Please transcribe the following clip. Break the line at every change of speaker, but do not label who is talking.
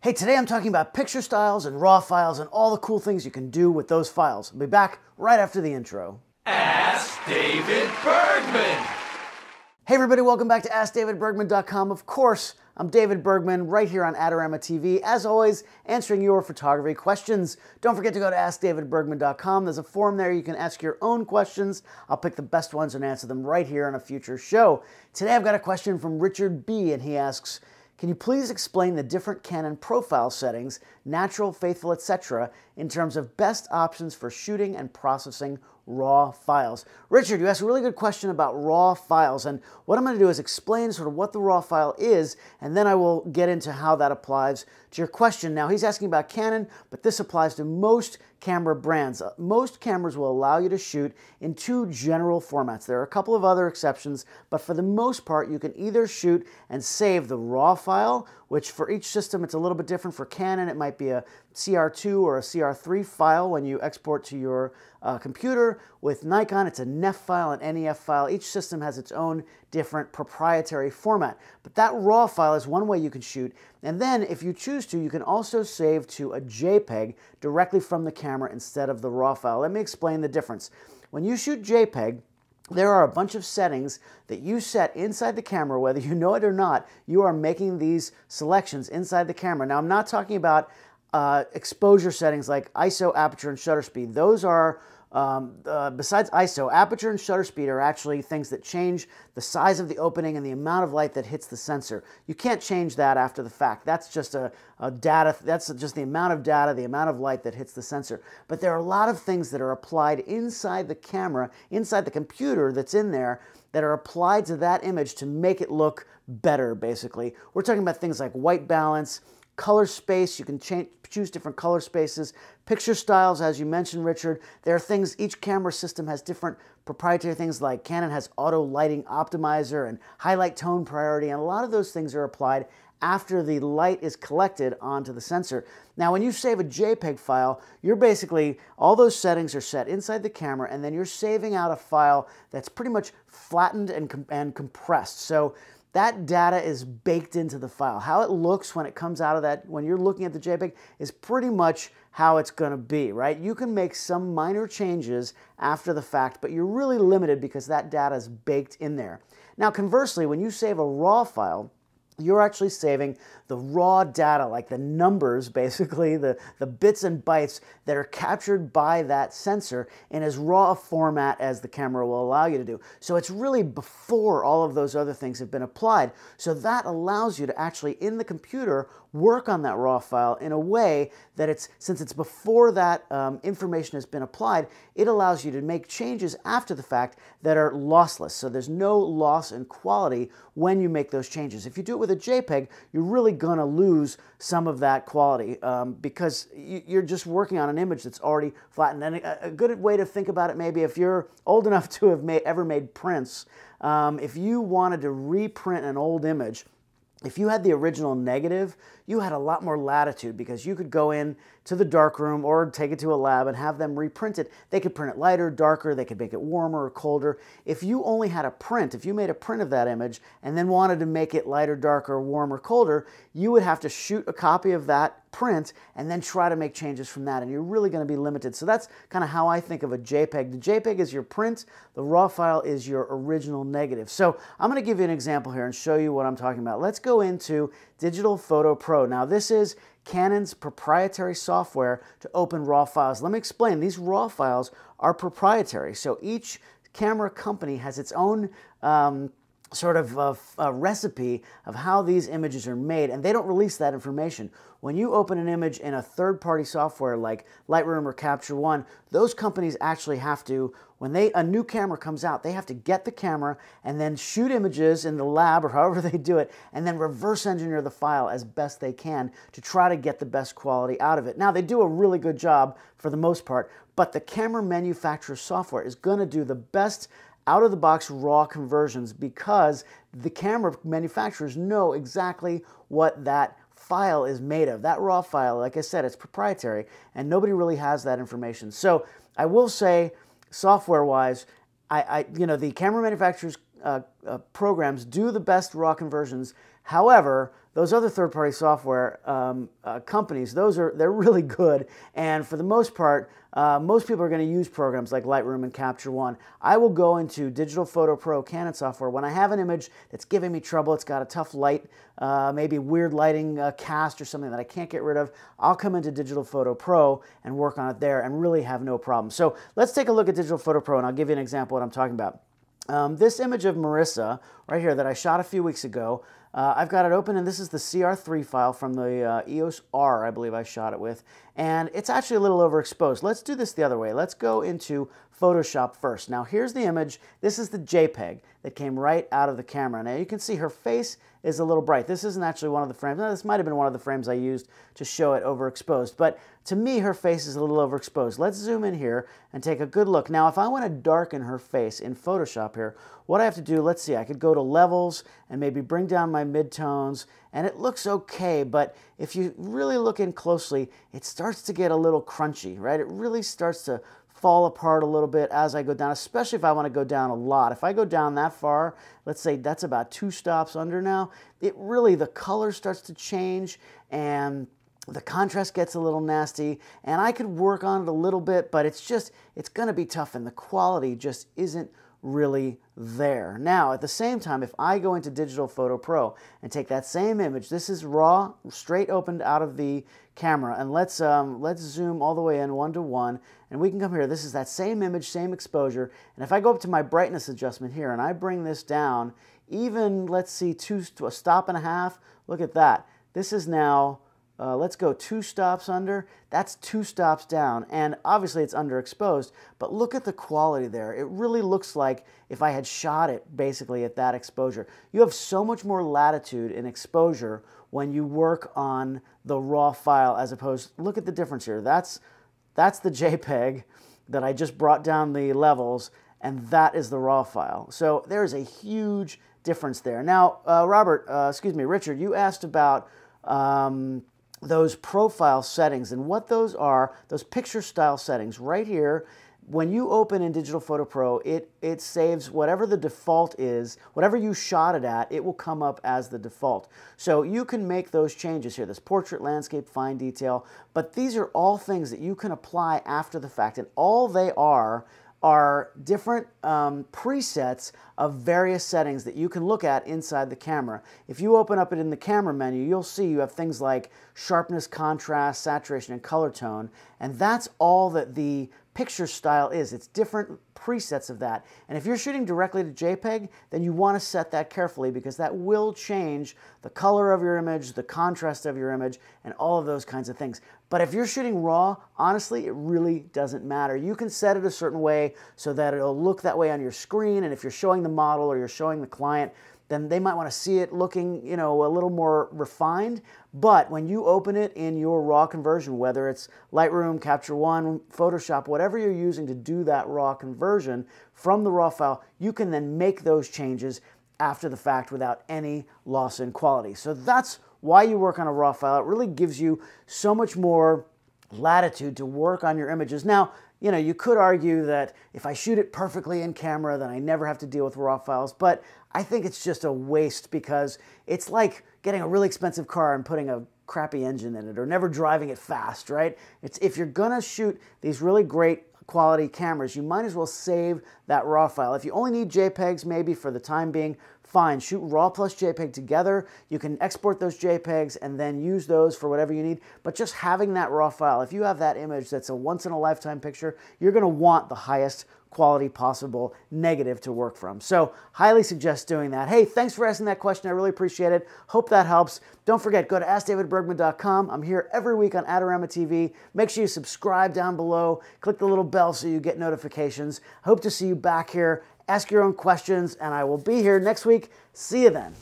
Hey, today I'm talking about picture styles and RAW files and all the cool things you can do with those files. I'll be back right after the intro.
Ask David Bergman.
Hey everybody, welcome back to AskDavidBergman.com. Of course, I'm David Bergman right here on Adorama TV, as always, answering your photography questions. Don't forget to go to AskDavidBergman.com. There's a form there you can ask your own questions. I'll pick the best ones and answer them right here on a future show. Today I've got a question from Richard B. and he asks, can you please explain the different Canon profile settings, natural, faithful, etc., in terms of best options for shooting and processing RAW files? Richard, you asked a really good question about RAW files, and what I'm going to do is explain sort of what the RAW file is, and then I will get into how that applies to your question. Now, he's asking about Canon, but this applies to most camera brands. Most cameras will allow you to shoot in two general formats. There are a couple of other exceptions, but for the most part, you can either shoot and save the RAW file, which for each system it's a little bit different. For Canon, it might be a CR2 or a CR3 file when you export to your computer. With Nikon, it's a NEF file, an NEF file. Each system has its own different proprietary format. But that RAW file is one way you can shoot. And then, if you choose to, you can also save to a JPEG directly from the camera instead of the RAW file. Let me explain the difference. When you shoot JPEG, there are a bunch of settings that you set inside the camera, whether you know it or not. You are making these selections inside the camera. Now, I'm not talking about exposure settings like ISO, aperture, and shutter speed. Those are, besides ISO, aperture and shutter speed are actually things that change the size of the opening and the amount of light that hits the sensor. You can't change that after the fact. That's just that's just the amount of data, the amount of light that hits the sensor. But there are a lot of things that are applied inside the camera, inside the computer that's in there, that are applied to that image to make it look better, basically. We're talking about things like white balance, color space. You can choose different color spaces. Picture styles, as you mentioned, Richard. There are things, each camera system has different proprietary things, like Canon has auto lighting optimizer and highlight tone priority, and a lot of those things are applied after the light is collected onto the sensor. Now, when you save a JPEG file, you're basically, all those settings are set inside the camera, and then you're saving out a file that's pretty much flattened and compressed. So that data is baked into the file. How it looks when it comes out of that, when you're looking at the JPEG, is pretty much how it's going to be, right? You can make some minor changes after the fact, but you're really limited because that data is baked in there. Now, conversely, when you save a RAW file, you're actually saving the raw data, like the numbers, basically, the bits and bytes that are captured by that sensor in as raw a format as the camera will allow you to do. So it's really before all of those other things have been applied. So that allows you to actually, in the computer, work on that raw file in a way that since it's before that information has been applied, it allows you to make changes after the fact that are lossless. So there's no loss in quality when you make those changes. If you do it with a JPEG, you're really going to lose some of that quality because you're just working on an image that's already flattened. And a good way to think about it, maybe if you're old enough to have ever made prints, if you wanted to reprint an old image, if you had the original negative, you had a lot more latitude because you could go in to the darkroom or take it to a lab and have them reprint it. They could print it lighter, darker, they could make it warmer or colder. If you only had a print, if you made a print of that image and then wanted to make it lighter, darker, warmer, colder, you would have to shoot a copy of that print and then try to make changes from that, and you're really going to be limited. So that's kind of how I think of a JPEG. The JPEG is your print, the RAW file is your original negative. So I'm going to give you an example here and show you what I'm talking about. Let's go into Digital Photo Pro. Now, this is Canon's proprietary software to open RAW files. Let me explain. These RAW files are proprietary, so each camera company has its own sort of a recipe of how these images are made, and they don't release that information. When you open an image in a third-party software like Lightroom or Capture One, those companies actually have to, when a new camera comes out, they have to get the camera and then shoot images in the lab or however they do it, and then reverse engineer the file as best they can to try to get the best quality out of it. Now, they do a really good job for the most part, but the camera manufacturer software is going to do the best out-of-the-box RAW conversions because the camera manufacturers know exactly what that file is made of. That RAW file, like I said, it's proprietary, and nobody really has that information. So I will say, software-wise, the camera manufacturers' programs do the best RAW conversions. However, those other third-party software companies, they're really good, and for the most part, most people are going to use programs like Lightroom and Capture One. I will go into Digital Photo Pro Canon software when I have an image that's giving me trouble. It's got a tough light, maybe weird lighting cast or something that I can't get rid of. I'll come into Digital Photo Pro and work on it there and really have no problem. So let's take a look at Digital Photo Pro, and I'll give you an example of what I'm talking about. This image of Marissa right here that I shot a few weeks ago, I've got it open, and this is the CR3 file from the EOS R, I believe I shot it with, and it's actually a little overexposed. Let's do this the other way. Let's go into Photoshop first. Now here's the image. This is the JPEG that came right out of the camera. Now you can see her face is a little bright. This isn't actually one of the frames. Now, this might have been one of the frames I used to show it overexposed, but to me her face is a little overexposed. Let's zoom in here and take a good look. Now if I want to darken her face in Photoshop here, what I have to do, let's see, I could go to levels and maybe bring down my midtones, and it looks okay, but if you really look in closely, it starts to get a little crunchy, right? It really starts to fall apart a little bit as I go down, especially if I want to go down a lot. If I go down that far, let's say that's about 2 stops under now, it really, the color starts to change and the contrast gets a little nasty, and I could work on it a little bit, but it's going to be tough, and the quality just isn't really there. Now, at the same time, if I go into Digital Photo Pro and take that same image, this is raw, straight opened out of the camera, and let's zoom all the way in 1:1, and we can come here. This is that same image, same exposure, and if I go up to my brightness adjustment here and I bring this down, even let's see, a stop and a half. Look at that. This is now. Let's go 2 stops under. That's 2 stops down, and obviously it's underexposed, but look at the quality there. It really looks like if I had shot it basically at that exposure. You have so much more latitude in exposure when you work on the raw file as opposed, look at the difference here. That's the JPEG that I just brought down the levels, and that is the raw file. So there's a huge difference there. Now, Richard, you asked about those profile settings, and what those are, those picture style settings right here. When you open in Digital Photo Pro, it saves whatever the default is, whatever you shot it at, it will come up as the default. So you can make those changes here, this portrait, landscape, fine detail, but these are all things that you can apply after the fact, and all they are different presets of various settings that you can look at inside the camera. If you open up it in the camera menu, you'll see you have things like sharpness, contrast, saturation, and color tone, and that's all that the picture style is. It's different presets of that. And if you're shooting directly to JPEG, then you want to set that carefully because that will change the color of your image, the contrast of your image, and all of those kinds of things. But if you're shooting RAW, honestly, it really doesn't matter. You can set it a certain way so that it'll look that way on your screen, and if you're showing the model or you're showing the client, then they might want to see it looking, you know, a little more refined. But when you open it in your RAW conversion, whether it's Lightroom, Capture One, Photoshop, whatever you're using to do that RAW conversion from the RAW file, you can then make those changes after the fact without any loss in quality. So that's why you work on a RAW file. It really gives you so much more latitude to work on your images. Now, you know, you could argue that if I shoot it perfectly in camera, then I never have to deal with RAW files, but I think it's just a waste because it's like getting a really expensive car and putting a crappy engine in it or never driving it fast, right? If you're gonna shoot these really great quality cameras, you might as well save that RAW file. If you only need JPEGs maybe for the time being, fine, shoot RAW plus JPEG together. You can export those JPEGs and then use those for whatever you need, but just having that RAW file, if you have that image that's a once-in-a-lifetime picture, you're gonna want the highest quality possible negative to work from. So highly suggest doing that. Hey, thanks for asking that question. I really appreciate it. Hope that helps. Don't forget, go to AskDavidBergman.com. I'm here every week on Adorama TV. Make sure you subscribe down below. Click the little bell so you get notifications. Hope to see you back here. Ask your own questions, and I will be here next week. See you then.